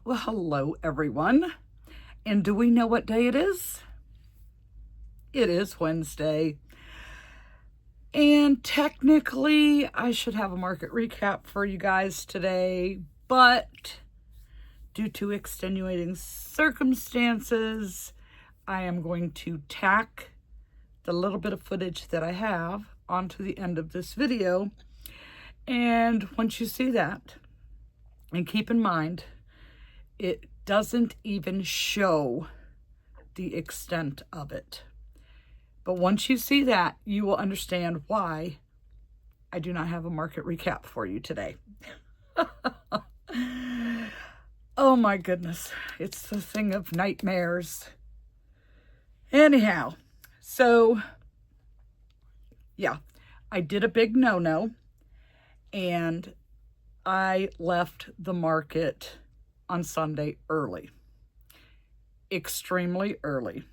Well, hello everyone. And do we know what day it is? It is Wednesday. And technically, I should have a market recap for you guys today, but due to extenuating circumstances, I am going to tack the little bit of footage that I have onto the end of this video. And once you see that, and keep in mind, it doesn't even show the extent of it. But once you see that, you will understand why I do not have a market recap for you today. Oh my goodness. It's the thing of nightmares. Anyhow, so yeah, I did a big no-no and I left the market on Sunday early, extremely early.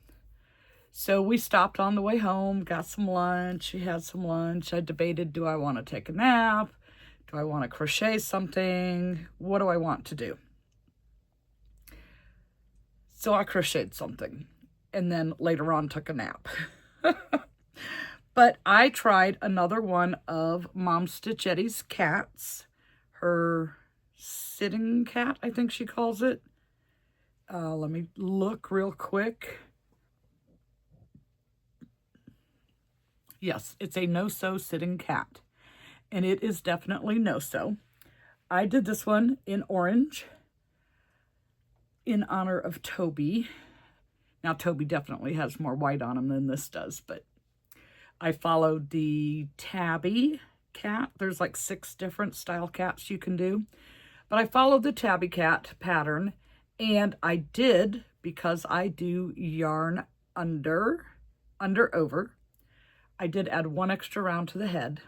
So we stopped on the way home, got some lunch. We had some lunch. I debated, do I want to take a nap? Do I want to crochet something? What do I want to do? So I crocheted something and then later on took a nap. But I tried another one of Mom Stitch Eddie's cats, her sitting cat, I think she calls it. Let me look real quick. Yes, it's a no-sew sitting cat, and it is definitely no-sew. I did this one in orange in honor of Toby. Now, Toby definitely has more white on him than this does, but I followed the tabby cat. There's like 6 different style cats you can do. But I followed the tabby cat pattern, and I did, because I do yarn under, over, I did add 1 extra round to the head.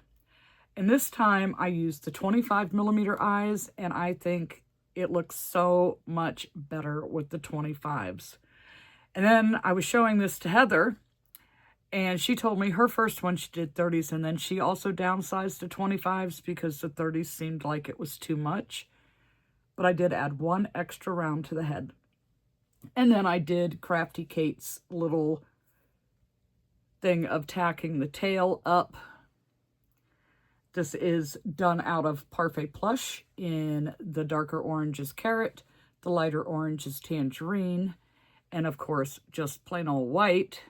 And this time I used the 25mm eyes, and I think it looks so much better with the 25s. And then I was showing this to Heather, and she told me her first one she did 30s, and then she also downsized to 25s because the 30s seemed like it was too much. But I did add 1 extra round to the head. And then I did Crafty Kate's little thing of tacking the tail up. This is done out of Parfait Plush in the darker orange is carrot, the lighter orange is tangerine, and of course just plain old white.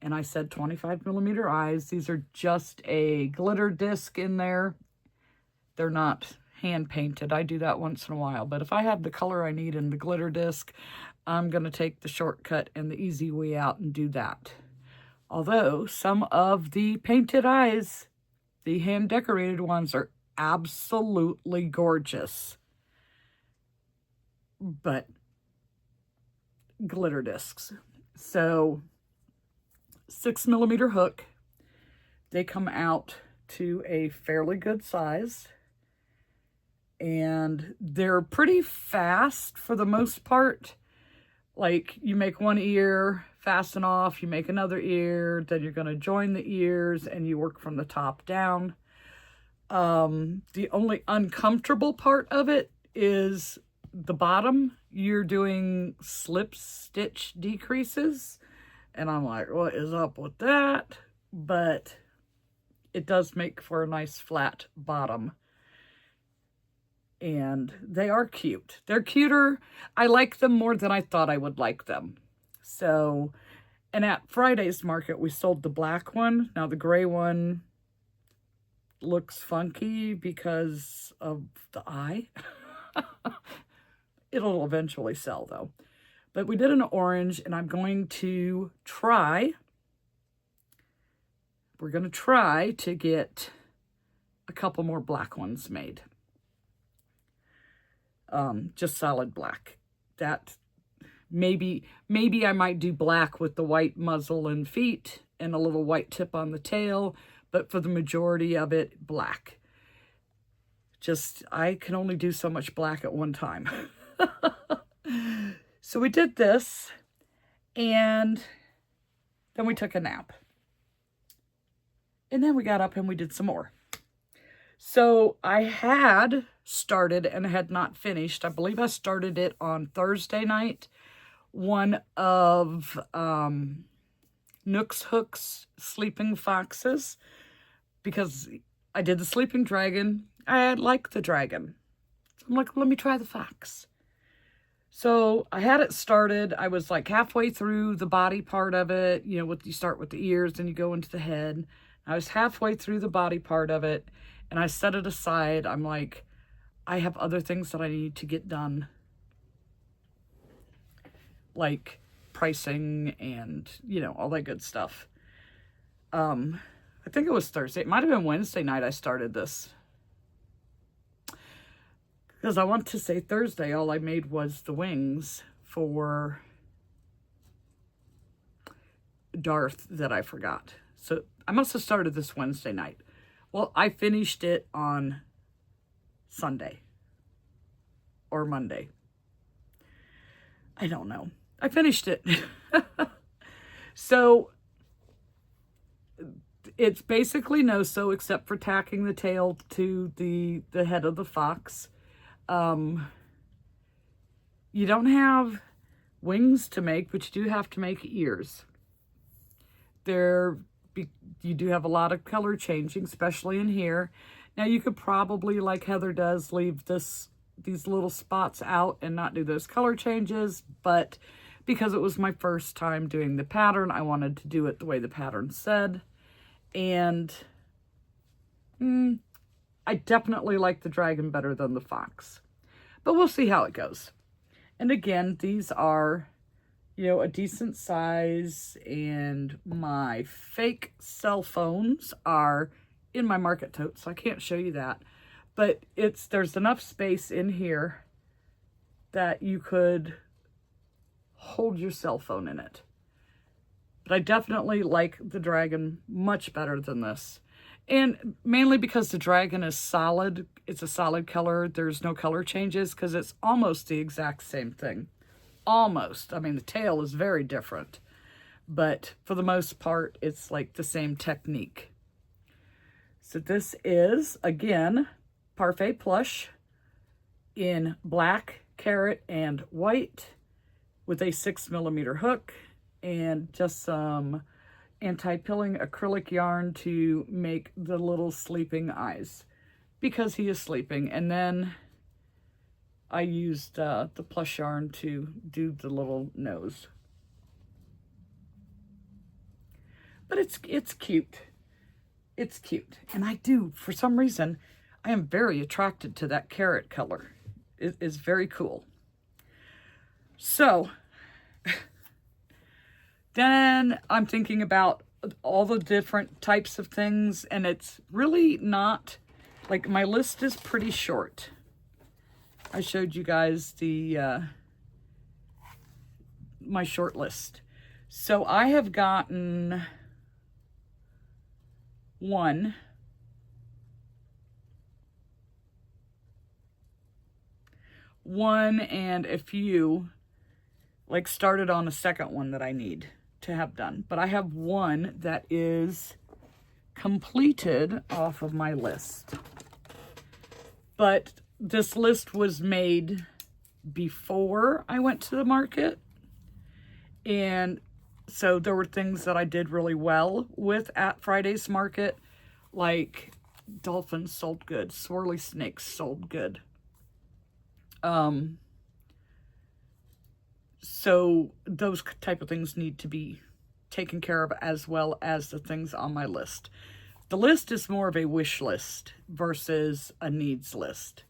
And I said 25mm eyes. These are just a glitter disc in there. They're not hand painted. I do that once in a while, but if I have the color I need in the glitter disc, I'm going to take the shortcut and the easy way out and do that. Although some of the painted eyes, the hand decorated ones, are absolutely gorgeous. But glitter discs. So 6mm hook. They come out to a fairly good size. And they're pretty fast for the most part. Like, you make one ear, fasten off, you make another ear, then you're going to join the ears, and you work from the top down. The only uncomfortable part of it is the bottom. You're doing slip stitch decreases, and I'm like, what is up with that? But it does make for a nice flat bottom. And they are cute. They're cuter. I like them more than I thought I would like them. So, and at Friday's market, we sold the black one. Now the gray one looks funky because of the eye. It'll eventually sell though. But we did an orange, and I'm going to try. We're going to try to get a couple more black ones made. Just solid black. That maybe I might do black with the white muzzle and feet and a little white tip on the tail, but for the majority of it, black. Just, I can only do so much black at one time. So we did this, and then we took a nap. And then we got up and we did some more. So I had started and had not finished. I believe I started it on Thursday night. One of Nook's Hook's Sleeping Foxes, because I did the Sleeping Dragon. I like the dragon. So I'm like, let me try the fox. So I had it started. I was like halfway through the body part of it. You know, you start with the ears and you go into the head. I was halfway through the body part of it and I set it aside. I'm like, I have other things that I need to get done, like pricing and, you know, all that good stuff. I think it was Thursday. It might have been Wednesday night I started this. Because I want to say Thursday, all I made was the wings for Darth that I forgot. So I must have started this Wednesday night. Well, I finished it on Sunday or Monday. I don't know. I finished it. So it's basically no-sew except for tacking the tail to the head of the fox. You don't have wings to make, but you do have to make ears. You do have a lot of color changing, especially in here. Now you could probably, like Heather does, leave these little spots out and not do those color changes, but because it was my first time doing the pattern, I wanted to do it the way the pattern said. And I definitely like the dragon better than the fox, but we'll see how it goes. And again, these are, you know, a decent size, and my fake cell phones are in my market tote, so I can't show you that. But there's enough space in here that you could hold your cell phone in it. But I definitely like the dragon much better than this. And mainly because the dragon is solid. It's a solid color. There's no color changes because it's almost the exact same thing. Almost. I mean, the tail is very different. But for the most part, it's like the same technique. So this is, again, Parfait Plush in black, carrot, and white with a 6mm hook and just some anti-pilling acrylic yarn to make the little sleeping eyes because he is sleeping. And then I used the plush yarn to do the little nose. But it's cute. It's cute. And I do, for some reason, I am very attracted to that carrot color. It is very cool. So then I'm thinking about all the different types of things, and it's really not, like, my list is pretty short. I showed you guys my short list. So I have gotten one, and a few, like, started on a second one that I need to have done. But I have one that is completed off of my list. But this list was made before I went to the market. And so there were things that I did really well with at Friday's market, like Dolphin sold good, Swirley Snake sold good. So those type of things need to be taken care of, as well as the things on my list. The list is more of a wish list versus a needs list.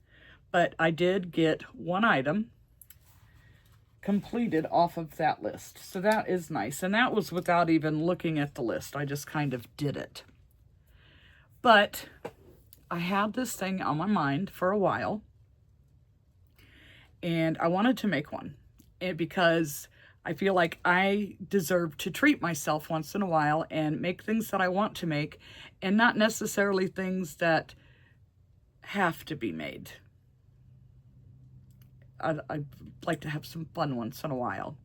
But I did get one item completed off of that list. So that is nice. And that was without even looking at the list. I just kind of did it. But I had this thing on my mind for a while. And I wanted to make one. Because I feel like I deserve to treat myself once in a while and make things that I want to make, and not necessarily things that have to be made. I'd like to have some fun once in a while.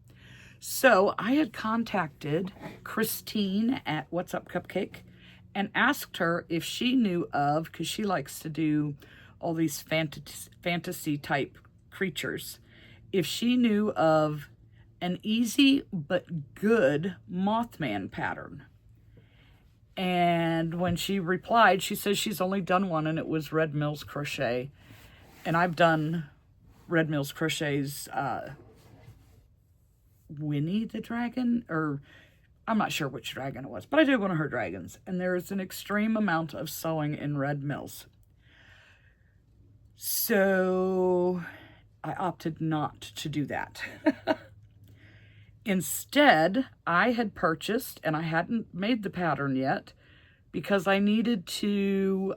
So I had contacted Christine at What's Up Cupcake, and asked her if she knew of, because she likes to do all these fantasy type creatures, if she knew of an easy but good Mothman pattern. And when she replied, she says she's only done one, and it was Red Mills Crochet. And I've done Red Mills Crochet's Winnie the Dragon, or I'm not sure which dragon it was, but I did one of her dragons. And there is an extreme amount of sewing in Red Mills. So I opted not to do that. Instead, I had purchased, and I hadn't made the pattern yet, because I needed to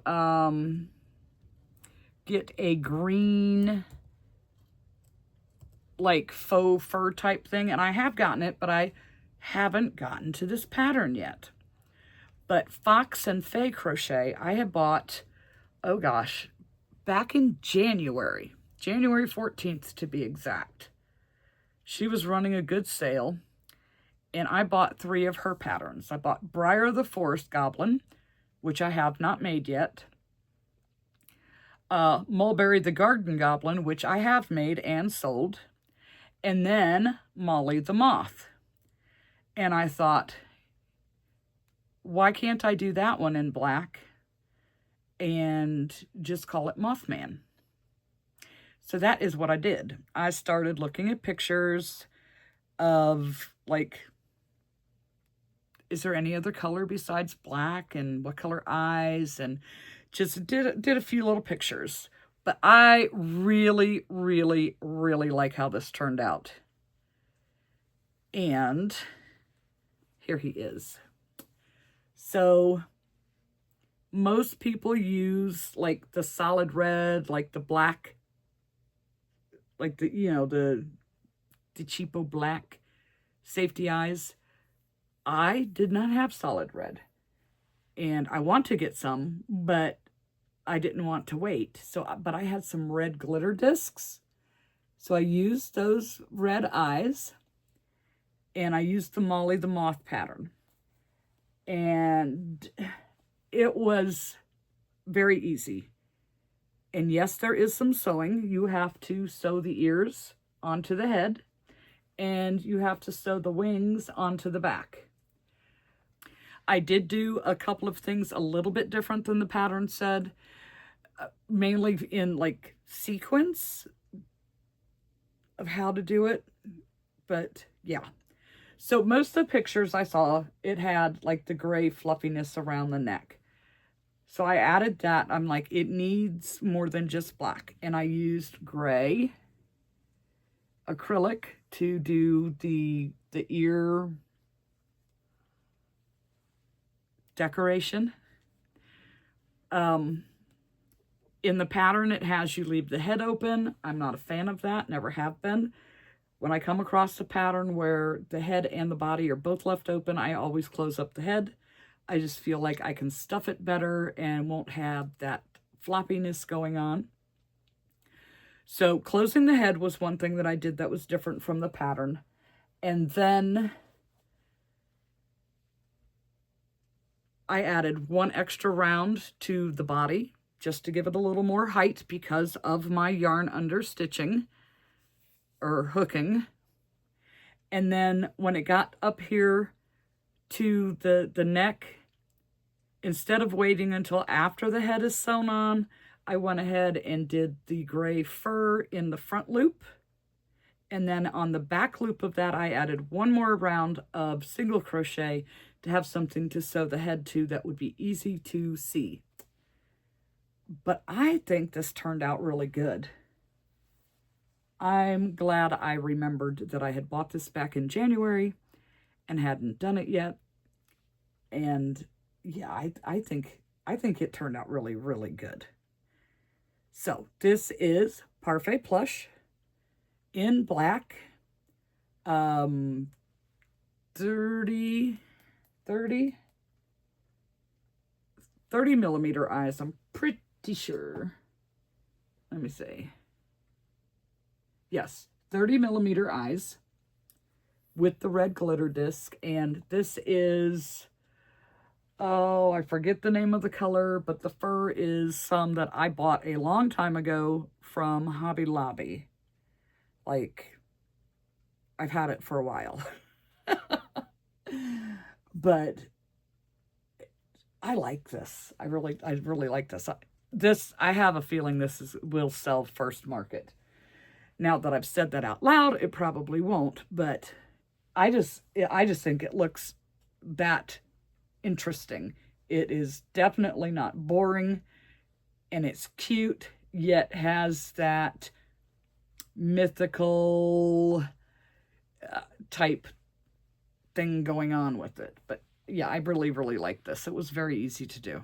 get a green, like, faux fur type thing. And I have gotten it, but I haven't gotten to this pattern yet. But Fox and Faye Crochet, I had bought, oh gosh, back in January 14th to be exact. She was running a good sale, and I bought 3 of her patterns. I bought Briar the Forest Goblin, which I have not made yet. Mulberry the Garden Goblin, which I have made and sold. And then Molly the Moth. And I thought, why can't I do that one in black and just call it Mothman? So that is what I did. I started looking at pictures of, like, is there any other color besides black, and what color eyes, and just did a few little pictures. But I really, really, really like how this turned out. And here he is. So most people use, like, the solid red, like the black, like the, you know, the cheapo black safety eyes. I did not have solid red, and I want to get some, but I didn't want to wait. So, but I had some red glitter discs, so I used those red eyes, and I used the Molly the Moth pattern, and it was very easy. And yes, there is some sewing. You have to sew the ears onto the head, and you have to sew the wings onto the back. I did do a couple of things a little bit different than the pattern said, mainly in, like, sequence of how to do it. But yeah. So most of the pictures I saw, it had, like, the gray fluffiness around the neck. So I added that. I'm like, it needs more than just black. And I used gray acrylic to do the ear decoration. In the pattern, it has you leave the head open. I'm not a fan of that, never have been. When I come across a pattern where the head and the body are both left open, I always close up the head. I just feel like I can stuff it better and won't have that floppiness going on. So closing the head was one thing that I did that was different from the pattern. And then I added 1 extra round to the body just to give it a little more height because of my yarn under stitching or hooking. And then when it got up here to the neck, instead of waiting until after the head is sewn on, I went ahead and did the gray fur in the front loop. And then on the back loop of that, I added 1 more round of single crochet to have something to sew the head to that would be easy to see. But I think this turned out really good. I'm glad I remembered that I had bought this back in January and hadn't done it yet. And yeah, I think it turned out really, really good. So this is Parfait Plush in black, 30 millimeter eyes, I'm pretty sure. Let me see. Yes, 30 millimeter eyes with the red glitter disc. And this is oh, I forget the name of the color, but the fur is some that I bought a long time ago from Hobby Lobby. Like, I've had it for a while. But I like this. I really like this. I have a feeling will sell first market. Now that I've said that out loud, it probably won't, but I just think it looks that interesting. It is definitely not boring, and it's cute, yet has that mythical type thing going on with it. But yeah, I really like this. It was very easy to do,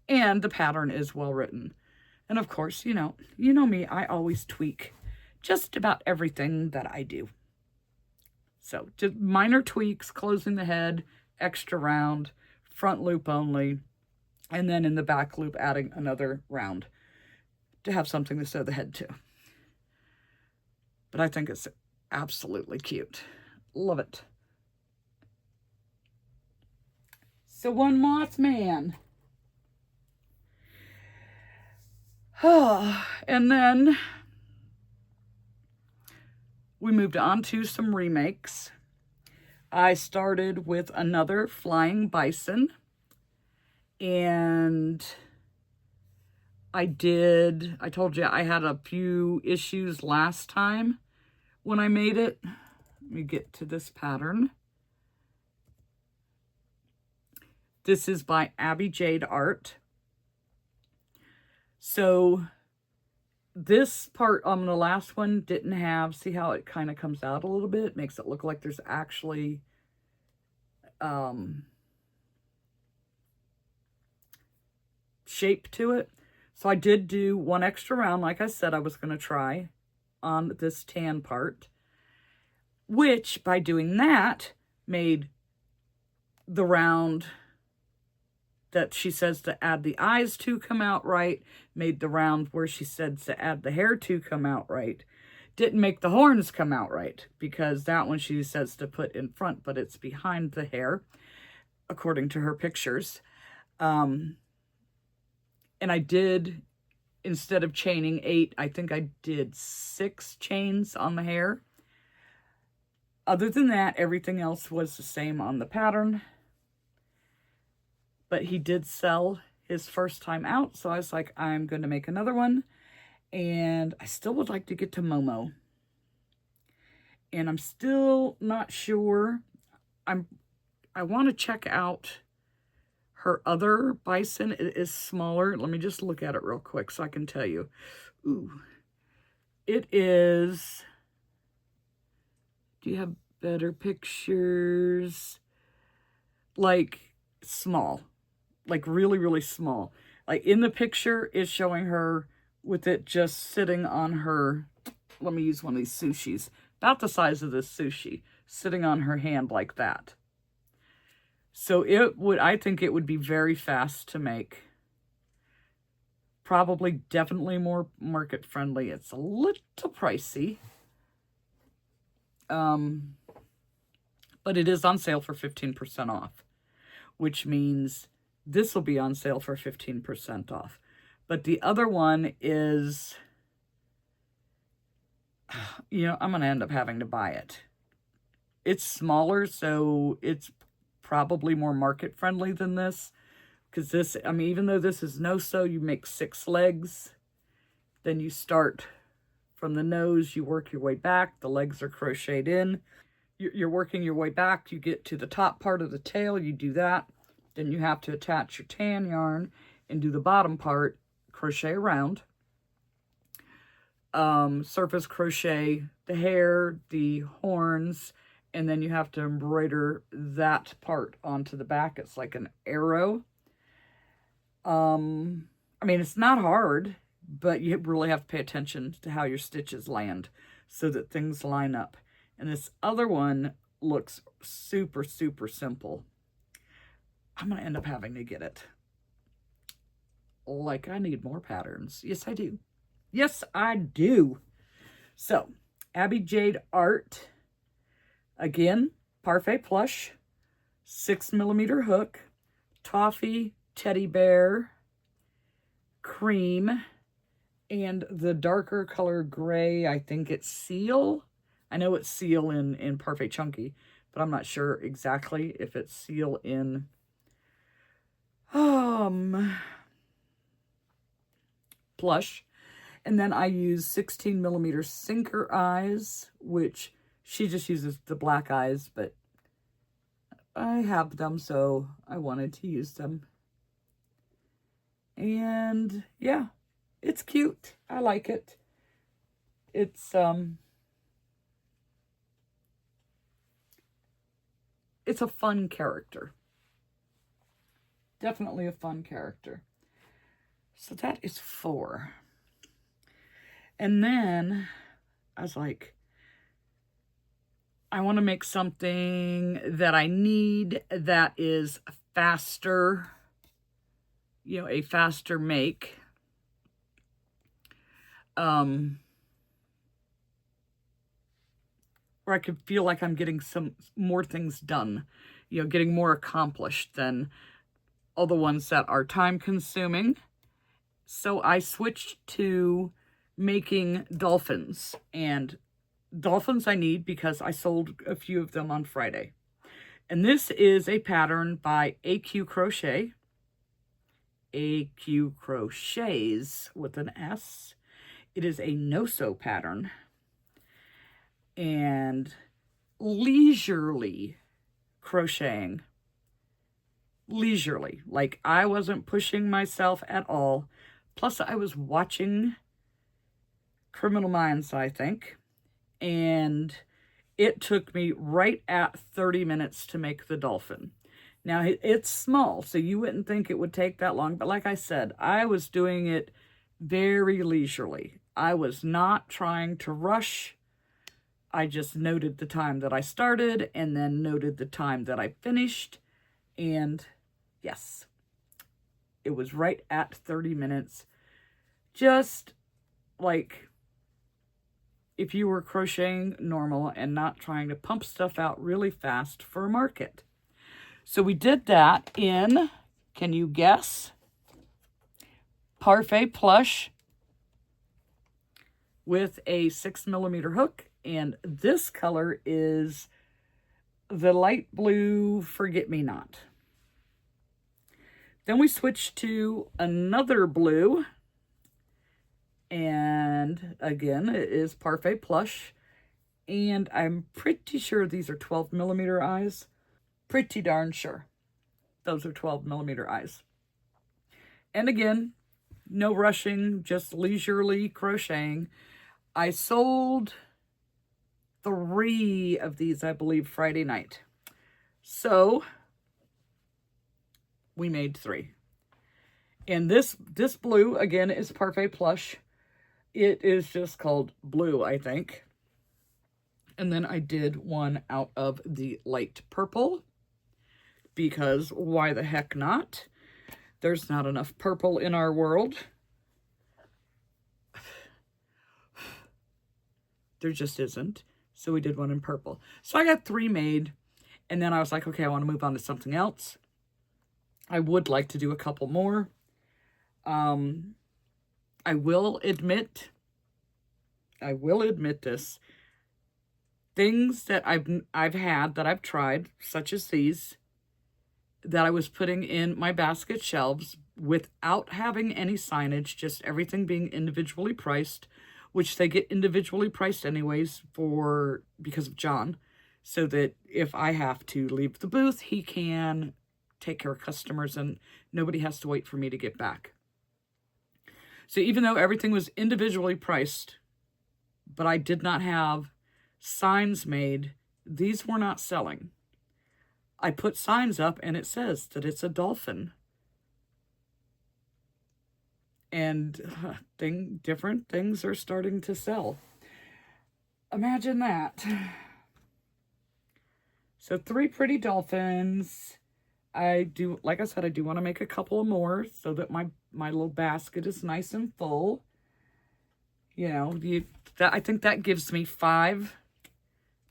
and the pattern is well written. And of course, you know me, I always tweak just about everything that I do. So just minor tweaks, closing the head, extra round, front loop only, and then in the back loop adding another round to have something to sew the head to. But I think it's absolutely cute. Love it. So one Mothman. And then we moved on to some remakes. I started with another Flying Bison, and I told you I had a few issues last time when I made it. Let me get to this pattern. This is by Abby Jade Art. So this part on the last one didn't have, see how it kind of comes out a little bit? Makes it look like there's actually shape to it. So I did do one extra round, like I said I was going to try on this tan part, which by doing that made the round that she says to add the eyes to come out right, made the round where she said to add the hair to come out right. Didn't make the horns come out right, because that one she says to put in front, but it's behind the hair, according to her pictures. And I did, instead of chaining 8, I think I did 6 chains on the hair. Other than that, everything else was the same on the pattern. But he did sell his first time out, so I was like, I'm going to make another one. And I still would like to get to Momo. And I'm still not sure. I want to check out her other Bison. It is smaller. Let me just look at it real quick so I can tell you. Ooh. It is... Do you have better pictures? Like, small. Like really small. Like in the picture is showing her with it just sitting on her, let me use one of these sushis, about the size of this sushi, sitting on her hand like that. So I think it would be very fast to make. Probably definitely more market friendly. It's a little pricey. But it is on sale for 15% off, which means this will be on sale for 15% off. But the other one is, I'm going to end up having to buy it. It's smaller, so it's probably more market friendly than this. Because this, even though this is no-sew, you make 6 legs. Then you start from the nose, you work your way back. The legs are crocheted in. You're working your way back. You get to the top part of the tail, you do that. Then you have to attach your tan yarn and do the bottom part, crochet around. Surface crochet the hair, the horns, and then you have to embroider that part onto the back. It's like an arrow. It's not hard, but you really have to pay attention to how your stitches land so that things line up. And this other one looks super simple. I'm going to end up having to get it. Like, I need more patterns. Yes, I do. Yes, I do. So, Abby Jade Art. Again, Parfait Plush. 6mm hook. toffee, teddy bear, cream, and the darker color gray, I think it's seal. I know it's seal in Parfait Chunky, but I'm not sure exactly if it's seal in Plush. And then I use 16mm sinker eyes, which she just uses the black eyes, but I have them, so I wanted to use them. And yeah, it's cute. I like it. It's a fun character. Definitely a fun character. So that is 4. And then I was like, I want to make something that I need that is faster, you know, a faster make. Where I could feel like I'm getting some more things done, you know, getting more accomplished than all the ones that are time consuming. So I switched to making dolphins, and dolphins I need because I sold a few of them on Friday. And this is a pattern by AQ Crochet. AQ Crochets with an S. It is a no-sew pattern. And leisurely crocheting. Leisurely. Like, I wasn't pushing myself at all. Plus, I was watching Criminal Minds, I think. And it took me right at 30 minutes to make the dolphin. Now, it's small, so you wouldn't think it would take that long. But like I said, I was doing it very leisurely. I was not trying to rush. I just noted the time that I started and then noted the time that I finished. And yes, it was right at 30 minutes. Just like if you were crocheting normal and not trying to pump stuff out really fast for a market. So we did that in, can you guess? Parfait Plush with a 6mm hook. And this color is the light blue Forget-Me-Not. Then we switched to another blue. And again, it is Parfait Plush. And I'm pretty sure these are 12mm eyes. Pretty darn sure. Those are 12mm eyes. And again, no rushing, just leisurely crocheting. I sold 3 of these, I believe, Friday night. So we made 3. And this blue, again, is Parfait Plush. It is just called blue, I think. And then I did one out of the light purple, because why the heck not? There's not enough purple in our world. There just isn't. So we did one in purple. So I got 3 made. And then I was like, okay, I want to move on to something else. I would like to do a couple more. I will admit this. Things that I've had that I've tried, such as these, that I was putting in my basket shelves without having any signage, just everything being individually priced, which they get individually priced anyways because of John, so that if I have to leave the booth, he can take care of customers and nobody has to wait for me to get back. So even though everything was individually priced, but I did not have signs made, these were not selling. I put signs up and it says that it's a dolphin. And different things are starting to sell. Imagine that. So 3 pretty dolphins. Like I said, I do want to make a couple more so that my little basket is nice and full. You know, I think that gives me 5.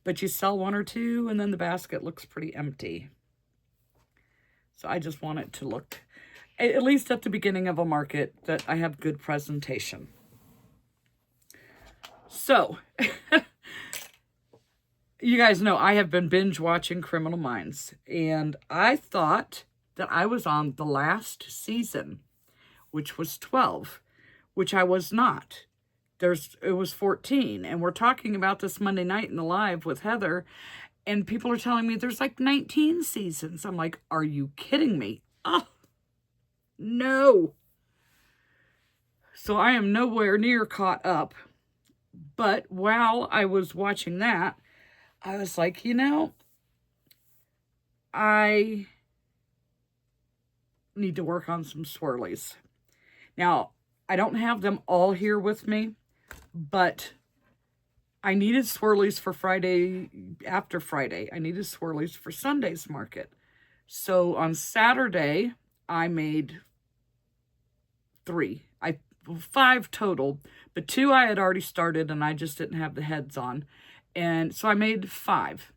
But you sell 1 or 2 and then the basket looks pretty empty. So I just want it to look, at least at the beginning of a market, that I have good presentation. So, you guys know I have been binge watching Criminal Minds, and I thought that I was on the last season, which was 12, which I was not. It was 14, and we're talking about this Monday night in the live with Heather, and people are telling me there's like 19 seasons. I'm like, are you kidding me? Oh, no. So I am nowhere near caught up. But while I was watching that, I was like, you know, I need to work on some swirlies. Now, I don't have them all here with me, but I needed swirlies for Friday, after Friday. I needed swirlies for Sunday's market. So on Saturday, I made 5 total, but 2 I had already started and I just didn't have the heads on. And so I made 5.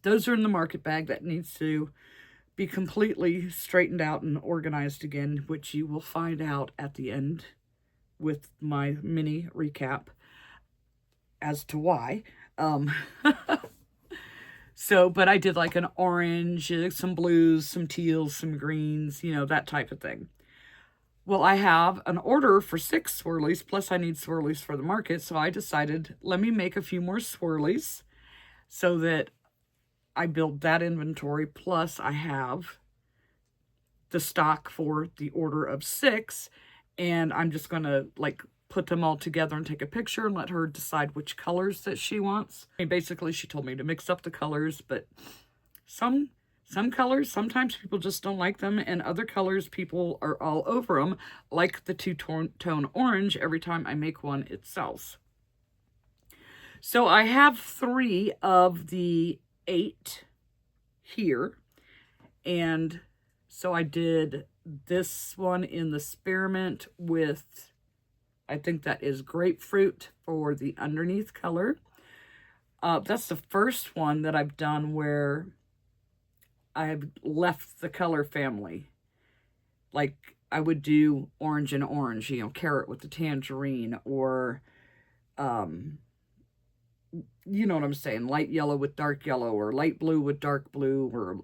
Those are in the market bag that needs to be completely straightened out and organized again, which you will find out at the end with my mini recap as to why. So, but I did like an orange, some blues, some teals, some greens, you know, that type of thing. Well, I have an order for 6 swirlies, plus I need swirlies for the market, so I decided, let me make a few more swirlies so that I build that inventory, plus I have the stock for the order of 6, and I'm just going to, like, put them all together and take a picture and let her decide which colors that she wants. I mean, basically, she told me to mix up the colors, but some colors, sometimes people just don't like them, and other colors, people are all over them, like the two-tone orange. Every time I make one, it sells. So I have 3 of the 8 here, and so I did this one in the spearmint with, I think that is grapefruit for the underneath color. That's the first one that I've done where I've left the color family. Like I would do orange and orange, you know, carrot with the tangerine, or, you know what I'm saying, light yellow with dark yellow, or light blue with dark blue, or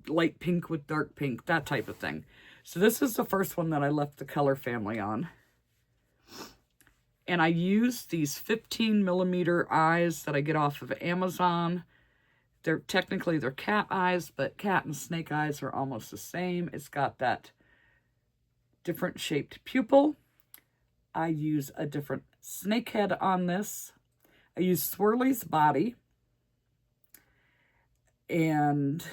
light pink with dark pink, that type of thing. So this is the first one that I left the color family on. And I use these 15 millimeter eyes that I get off of Amazon. They're cat eyes, but cat and snake eyes are almost the same. It's got that different shaped pupil. I use a different snake head on this. I use Swirly's body and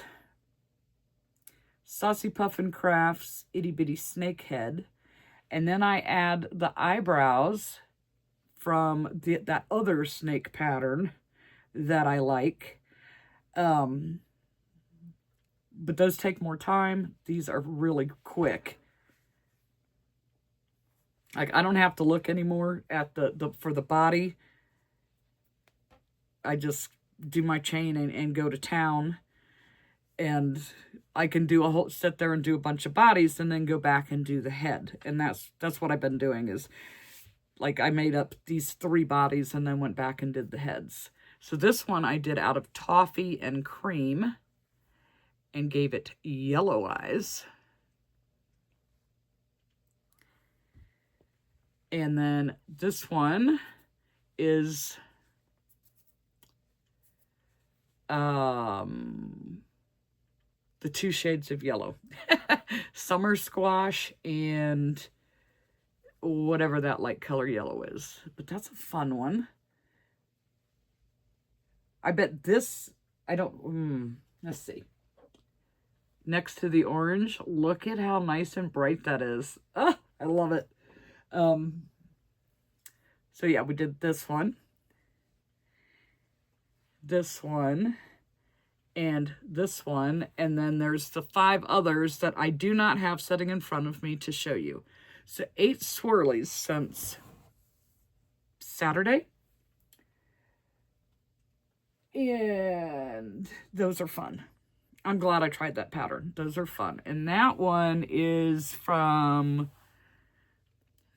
Saucy Puffin Crafts itty bitty snake head. And then I add the eyebrows from that other snake pattern that I like. But those take more time. These are really quick. Like, I don't have to look anymore at for the body. I just do my chain and go to town, and I can do sit there and do a bunch of bodies and then go back and do the head. And that's what I've been doing, is like I made up these 3 bodies and then went back and did the heads. So this one I did out of toffee and cream and gave it yellow eyes. And then this one is the 2 shades of yellow. Summer squash and whatever that light color yellow is. But that's a fun one. I bet this, let's see. Next to the orange, look at how nice and bright that is. Oh, I love it. So yeah, we did this one, and this one, and then there's the 5 others that I do not have sitting in front of me to show you. So 8 swirlies since Saturday. And those are fun. I'm glad I tried that pattern. Those are fun. And that one is from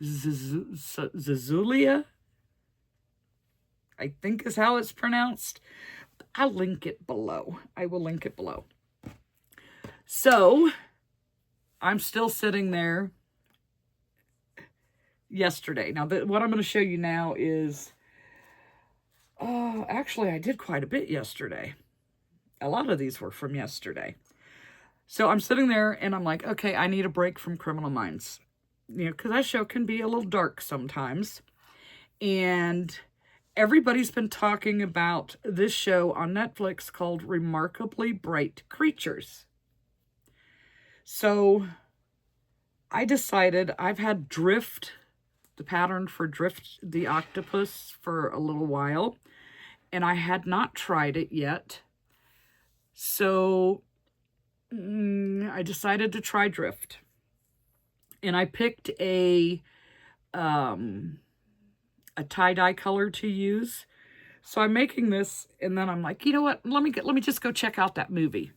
Zazulia, I think is how it's pronounced. I'll link it below. I will link it below. So, I'm still sitting there yesterday. Now, what I'm going to show you now is, actually, I did quite a bit yesterday. A lot of these were from yesterday. So I'm sitting there and I'm like, okay, I need a break from Criminal Minds. You know, because that show can be a little dark sometimes. And everybody's been talking about this show on Netflix called Remarkably Bright Creatures. So I decided I've had Drift, the pattern for Drift the Octopus, for a little while. And I had not tried it yet. So I decided to try Drift. And I picked a tie-dye color to use. So I'm making this, and then I'm like, you know what? Let me just go check out that movie.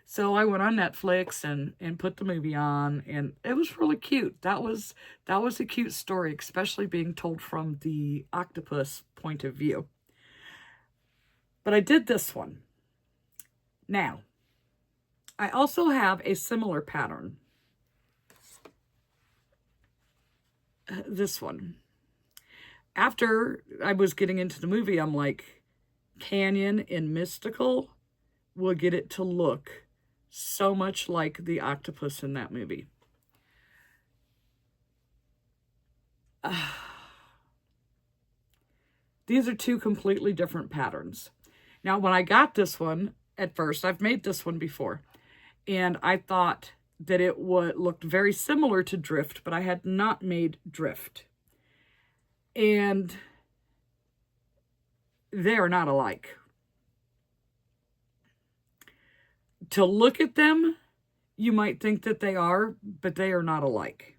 So I went on Netflix and put the movie on, and it was really cute. That was a cute story, especially being told from the octopus point of view. But I did this one. Now, I also have a similar pattern. This one. After I was getting into the movie, I'm like, Canyon and Mystical will get it to look so much like the octopus in that movie. These are two completely different patterns. Now, when I got this one, at first, I've made this one before, and I thought that it looked very similar to Drift, but I had not made Drift. And they are not alike. To look at them, you might think that they are, but they are not alike.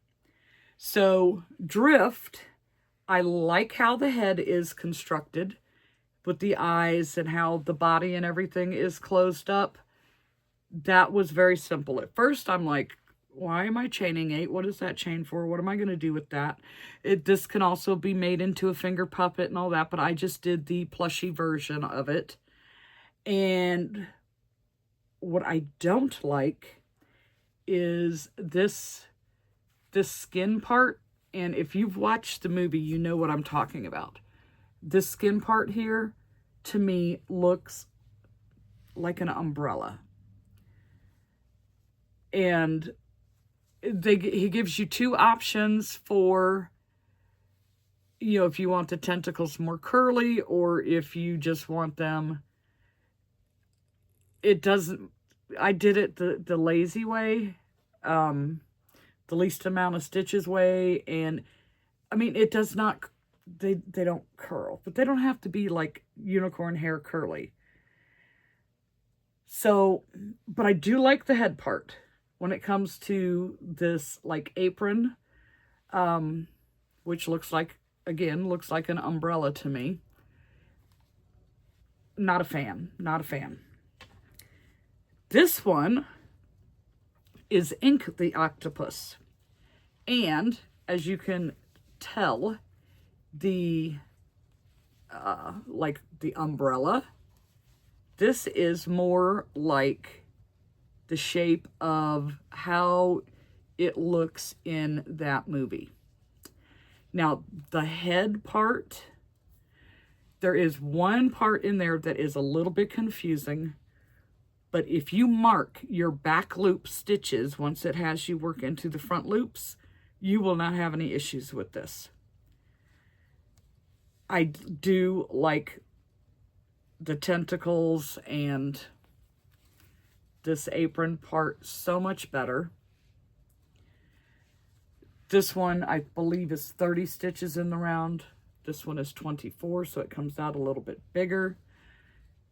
So, Drift, I like how the head is constructed with the eyes and how the body and everything is closed up. That was very simple. At first, I'm like, why am I chaining 8? What is that chain for? What am I going to do with that? This can also be made into a finger puppet and all that, but I just did the plushy version of it. And what I don't like is this skin part. And if you've watched the movie, you know what I'm talking about. This skin part here, to me, looks like an umbrella. And he gives you two options for, you know, if you want the tentacles more curly or if you just want them. It doesn't, I did it the lazy way, the least amount of stitches way. And I mean, it does not, they don't curl, but they don't have to be like unicorn hair curly. So, but I do like the head part when it comes to this like apron, which looks like, again, looks like an umbrella to me. Not a fan, not a fan. This one is Ink the Octopus. And as you can tell, the like the umbrella, this is more like the shape of how it looks in that movie. Now, the head part, there is one part in there that is a little bit confusing, but if you mark your back loop stitches, once it has you work into the front loops, you will not have any issues with this. I do like the tentacles and this apron part so much better. This one, I believe, is 30 stitches in the round. This one is 24, so it comes out a little bit bigger.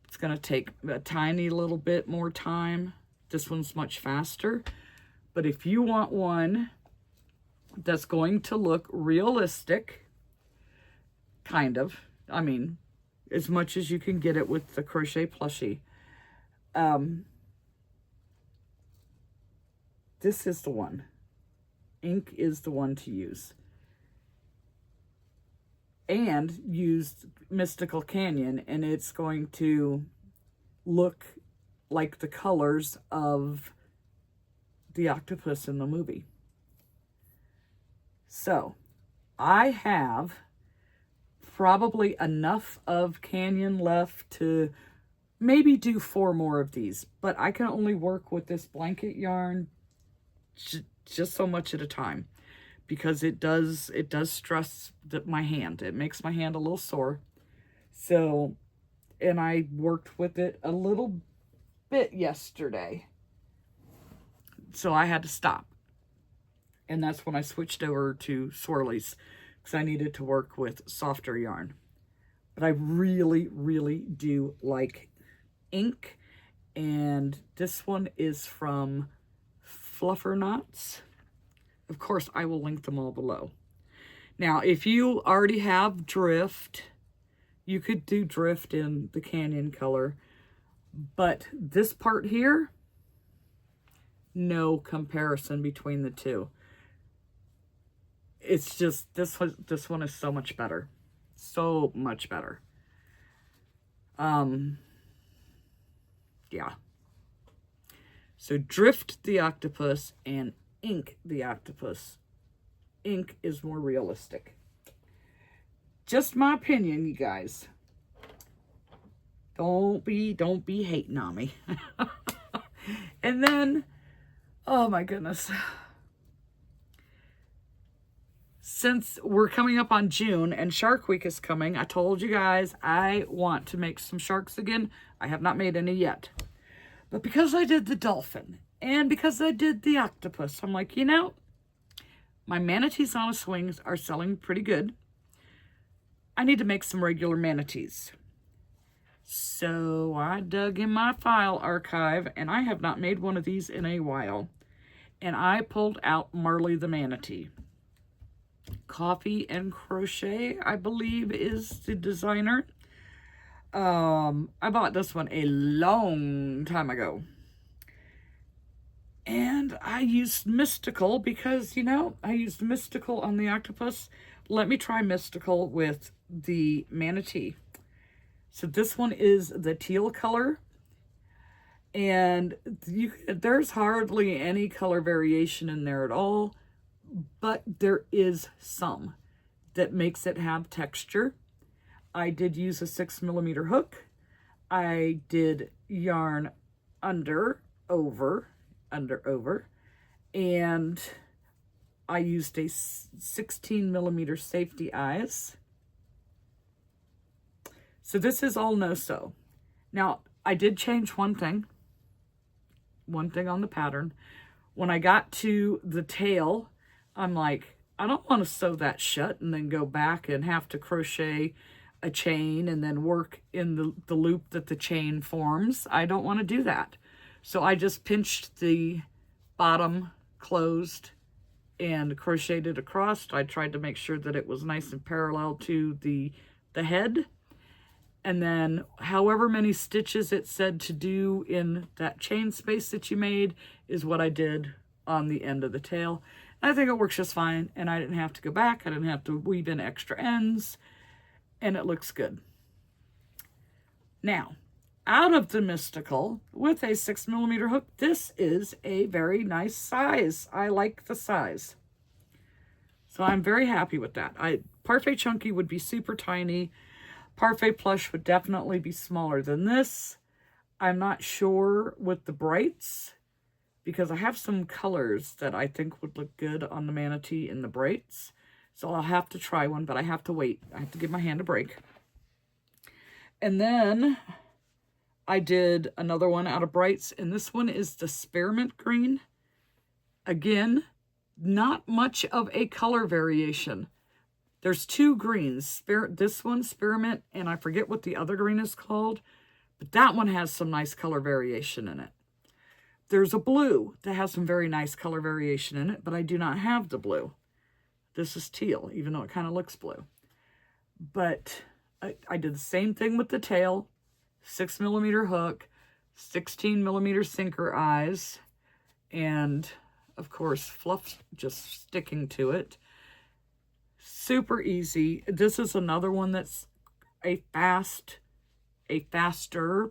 It's going to take a tiny little bit more time. This one's much faster. But if you want one that's going to look realistic, kind of, I mean, as much as you can get it with the crochet plushie, this is the one. Ink is the one to use. And use Mystical Canyon, and it's going to look like the colors of the octopus in the movie. So, I have probably enough of Canyon left to maybe do 4 more of these, but I can only work with this blanket yarn just so much at a time, because it does stress my hand. It makes my hand a little sore. So, and I worked with it a little bit yesterday, so I had to stop. And that's when I switched over to Swirlies, because I needed to work with softer yarn. But I really, really do like ink. And this one is from Fluffer Knots. Of course, I will link them all below. Now, if you already have Drift, you could do Drift in the Canyon color. But this part here, no comparison between the two. It's just, this one is so much better. So much better. Yeah. So Drift the octopus and Ink the octopus. Ink is more realistic. Just my opinion, you guys. Don't be hating on me. And then, oh my goodness. Since we're coming up on June and Shark Week is coming, I told you guys I want to make some sharks again. I have not made any yet. But because I did the dolphin and because I did the octopus, I'm like, you know, my manatees on a swings are selling pretty good. I need to make some regular manatees. So I dug in my file archive, and I have not made one of these in a while. And I pulled out Marley the manatee. Coffee and Crochet, I believe, is the designer. I bought this one a long time ago. And I used Mystical because, you know, I used Mystical on the octopus. Let me try Mystical with the manatee. So this one is the teal color. And there's hardly any color variation in there at all. But there is some that makes it have texture. I did use a 6mm hook. I did yarn under, over, and I used a 16mm safety eyes. So this is all no-sew. Now, I did change one thing on the pattern. When I got to the tail, I'm like, I don't want to sew that shut and then go back and have to crochet a chain and then work in the loop that the chain forms. I don't want to do that. So I just pinched the bottom closed and crocheted across. I tried to make sure that it was nice and parallel to the head. And then however many stitches it said to do in that chain space that you made is what I did on the end of the tail. I think it works just fine, and I didn't have to go back. I didn't have to weave in extra ends, and it looks good. Now, out of the Mystical, with a 6mm hook, this is a very nice size. I like the size. So I'm very happy with that. Parfait Chunky would be super tiny. Parfait Plush would definitely be smaller than this. I'm not sure with the brights, because I have some colors that I think would look good on the manatee in the brights. So I'll have to try one, but I have to wait. I have to give my hand a break. And then I did another one out of brights, and this one is the Spearmint Green. Again, not much of a color variation. There's 2 greens. This one, Spearmint, and I forget what the other green is called, but that one has some nice color variation in it. There's a blue that has some very nice color variation in it, but I do not have the blue. This is teal, even though it kind of looks blue. But I did the same thing with the tail. 6mm hook, 16mm sinker eyes, and of course, fluff just sticking to it. Super easy. This is another one that's a faster,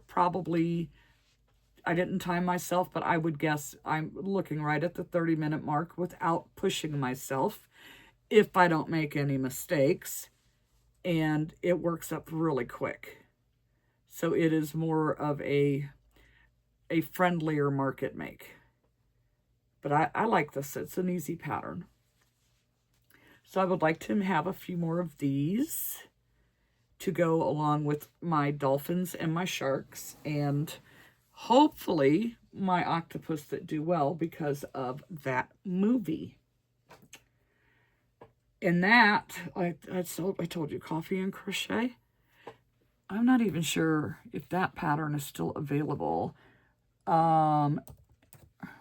probably, I didn't time myself, but I would guess I'm looking right at the 30-minute mark without pushing myself if I don't make any mistakes. And it works up really quick. So it is more of a friendlier market make. But I like this. It's an easy pattern. So I would like to have a few more of these to go along with my dolphins and my sharks, and hopefully my octopus that do well because of that movie. And that, I told you, Coffee and Crochet. I'm not even sure if that pattern is still available.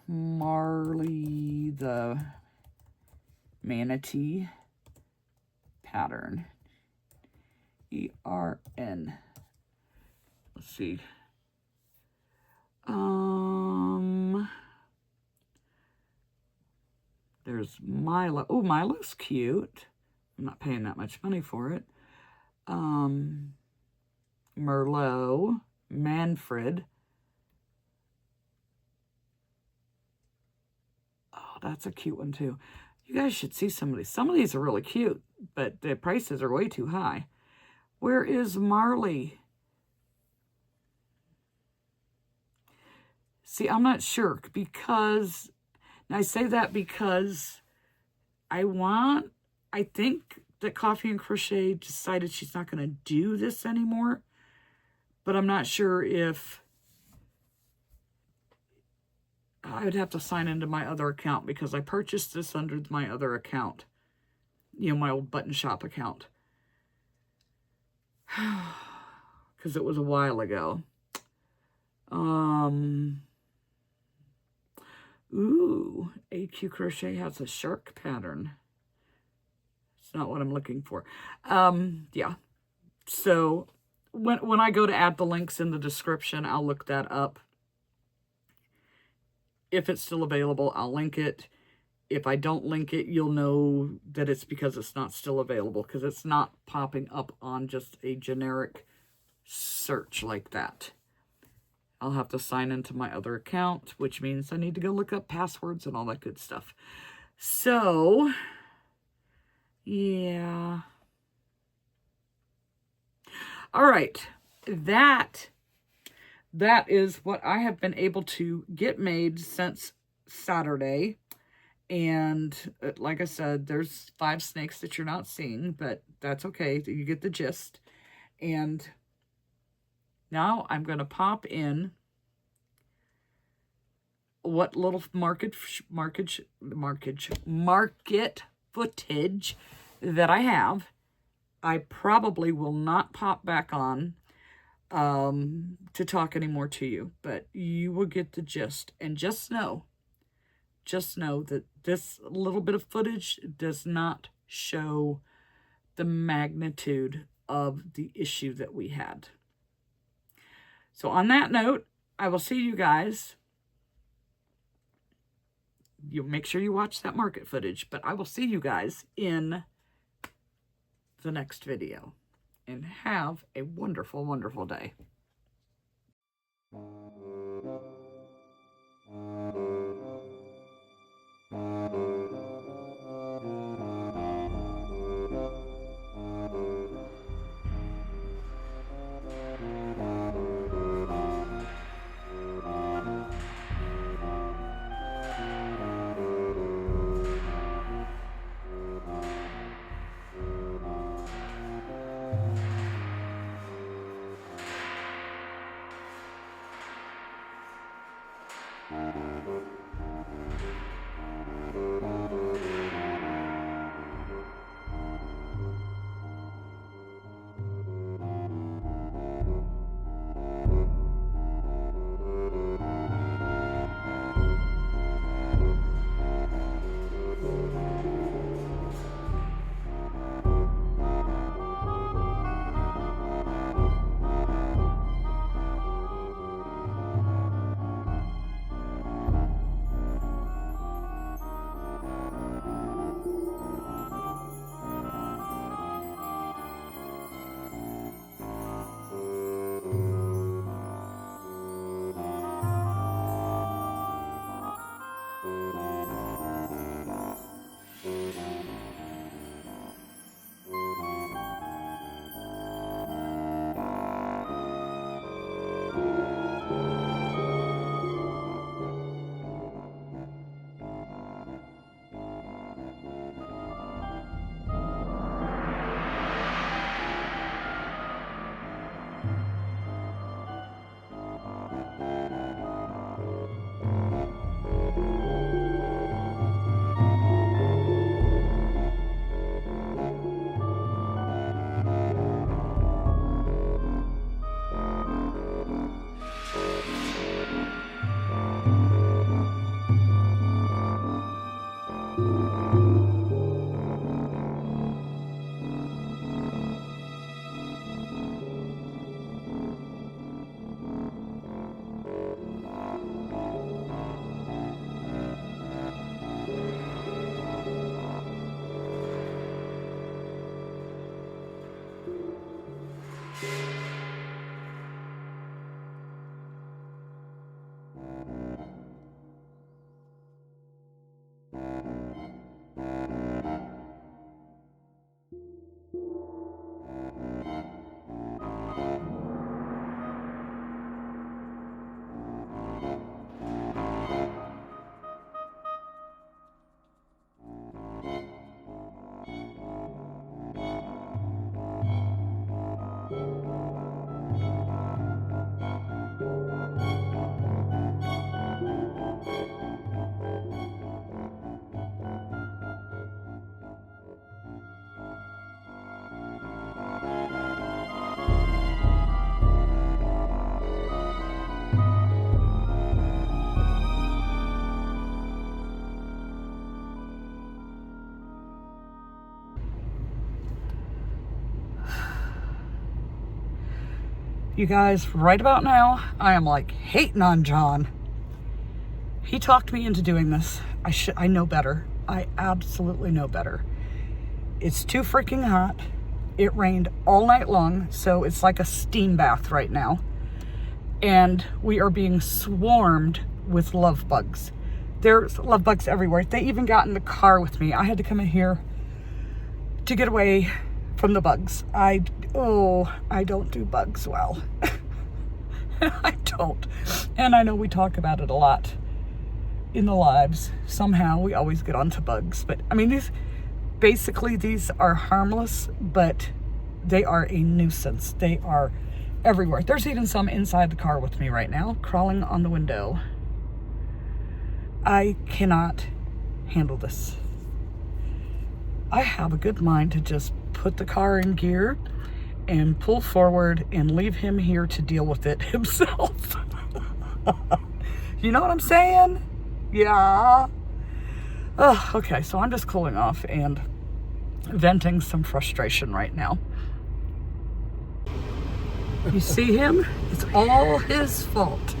Marley the Manatee pattern. E-R-N. Let's see. There's Milo. Oh, Milo's cute. I'm not paying that much money for it. Merlot, Manfred. Oh, that's a cute one too. You guys should see some of these. Some of these are really cute, but the prices are way too high. Where is Marley? See, I'm not sure because, and I say that because I think that Coffee and Crochet decided she's not going to do this anymore, but I'm not sure if I would have to sign into my other account because I purchased this under my other account, you know, my old button shop account. Because it was a while ago. Ooh, AQ Crochet has a shark pattern. It's not what I'm looking for. Yeah. So when I go to add the links in the description, I'll look that up. If it's still available, I'll link it. If I don't link it, you'll know that it's because it's not still available, because it's not popping up on just a generic search like that. I'll have to sign into my other account, which means I need to go look up passwords and all that good stuff. So, yeah. All right. That is what I have been able to get made since Saturday. And like I said, there's 5 snakes that you're not seeing, but that's okay. You get the gist. And now I'm going to pop in what little market footage that I have. I probably will not pop back on to talk anymore to you, but you will get the gist. And just know that this little bit of footage does not show the magnitude of the issue that we had. So on that note, I will see you guys. You make sure you watch that market footage, but I will see you guys in the next video. And have a wonderful, wonderful day. You guys, right about now, I am like hating on John. He talked me into doing this. I know better. I absolutely know better. It's too freaking hot. It rained all night long, so it's like a steam bath right now. And we are being swarmed with love bugs. There's love bugs everywhere. They even got in the car with me. I had to come in here to get away from the bugs. I don't do bugs well. I don't. And I know we talk about it a lot in the lives. Somehow we always get onto bugs. But I mean, these are harmless, but they are a nuisance. They are everywhere. There's even some inside the car with me right now, crawling on the window. I cannot handle this. I have a good mind to just put the car in gear and pull forward and leave him here to deal with it himself. You know what I'm saying? Yeah. Oh, okay, so I'm just cooling off and venting some frustration right now. You see him? It's all his fault.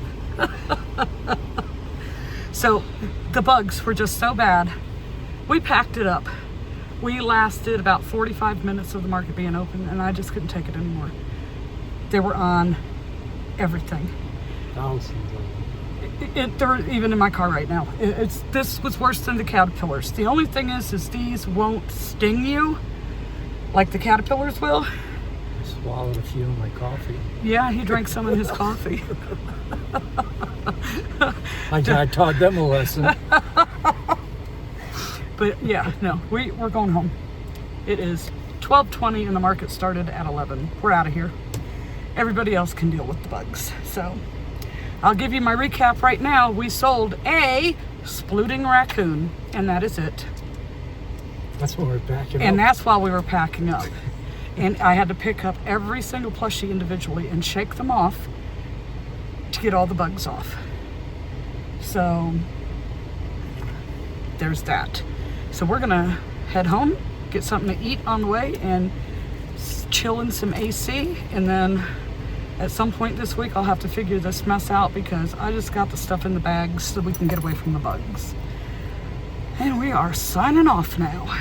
So the bugs were just so bad. We packed it up. We lasted about 45 minutes of the market being open, and I just couldn't take it anymore. They were on everything. Thousands of them. They're even in my car right now. This was worse than the caterpillars. The only thing is these won't sting you like the caterpillars will. I swallowed a few in my coffee. Yeah, he drank some of his coffee. I taught them a lesson. But yeah, no, we're going home. It is 12:20 and the market started at 11. We're out of here. Everybody else can deal with the bugs. So I'll give you my recap right now. We sold a splooting raccoon, and that is it. That's when we're packing up. And that's while we were packing up. And I had to pick up every single plushie individually and shake them off to get all the bugs off. So there's that. So we're gonna head home, get something to eat on the way, and chill in some AC. And then at some point this week, I'll have to figure this mess out because I just got the stuff in the bags so we can get away from the bugs. And we are signing off now.